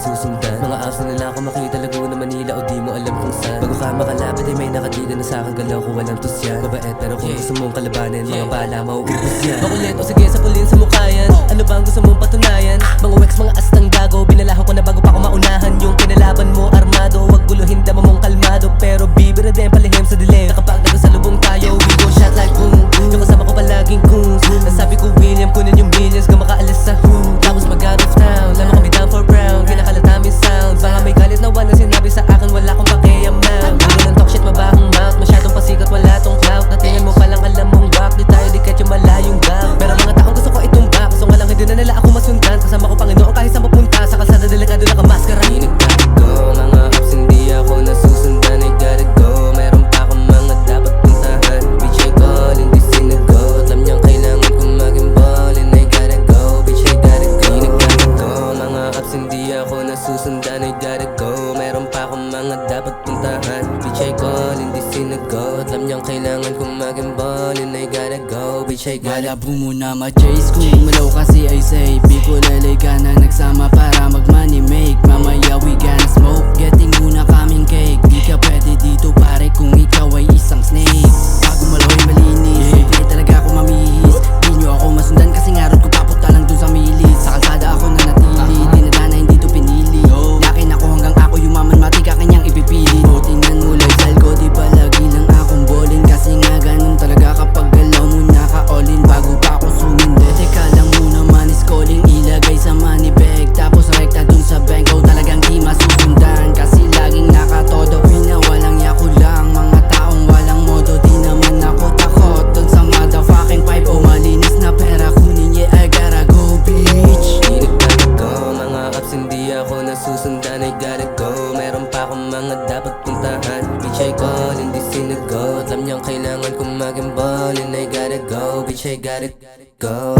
nasusundan. Mga apps na nila ako makita, Laguna, Manila o di mo alam kung saan. Bago ka makalapit ay may nakadiga na sa'king galaw ko walang tusyan. Mabait pero kung gusto mong kalabanin, mga bala mauubos yan. Makulit o sige sa pulin sa mukha yan. Ano bang gusto mong patunayan? Mga wax, mga astang gago, binalahan ko na bago pa ako maunahan. Yung kinalaban mo armado, wag buluhin dama mong kalmado. Pero bibira din palihim sa dilim. Nakapag nagkasalubong tayo, we go shot like boom. Yung kasama ko palaging goons. Nasabi ko William, kunin yung millions kung makaalis sa hood. Tapos mag out of town, lama kami down for brown. Kinakalat namin sound, baka may galit na walang sinabi sa akin, wala akong pakialam. Puro ng talk shit, mabahong mouth, masyadong pasikat, wala tong clout. Natingin mo palang alam mong rock, di tayo dikat yung malayong gap. Pero mga taong gusto ko itumba, kaso nga lang hindi na nila ako masundan. Kasama ko Panginoon kahit saan mapunta, sa kalsada delikado na kamaskara. Di nagkakago, mga ups hindi ako nasusundan. I gotta go, meron pa akong mga dapat puntahan. Bitch I call, hindi sinagot, alam niyang kailangan kong maging ballin'. I gotta go, bitch I gotta go. Di nagkakago, mga ups hindi ako nasusundan. I gotta go, meron pa akong mga dapat puntahan. Bitch I call, hindi sinagot, alam niyang kailangan kong maging ballin'. I gotta go, bitch I gotta go. Malabo muna ma-chase kung malaw kasi I say Bicolele ka na nagsama para mag-money make. Mamaya we gonna smoke, getting muna kaming cake. Di ka pwede dito pare kung ikaw ay isang snake. Bago malaw ay malinis, hindi talaga ako mamihis. Di nyo ako masundan kasi nga road ko papunta lang dun sa milis. Sa kalsada ako nanatili, dinadana hindi to pinili. Lakin ako hanggang ako yumaman, mati ka kanyang ipipilit. O tingnan mo lifestyle ko, di ba lagi lang akong ballin'. Kasi nga ganun talaga kapag galaw mo naka-all-in bago pa ako sumindi. Teka lang muna man is calling, ilagay sa money bag. Tapos rekta dun sa bank, oh talagang di masusundan. Kasi laging nakatodo, pinawalang yako lang. Mga taong walang modo, di naman ako takot. Dun sa motherfucking pipe, oh malinis na pera kunin, yeah I gotta go bitch. Di nagkakago, mga ups hindi ako nasusundan. I gotta go, meron pa akong mga dapat puntahan. Bitch I call, hindi sinagot, alam niyang kailangan kong maging ballin'. I gotta go, bitch I gotta go.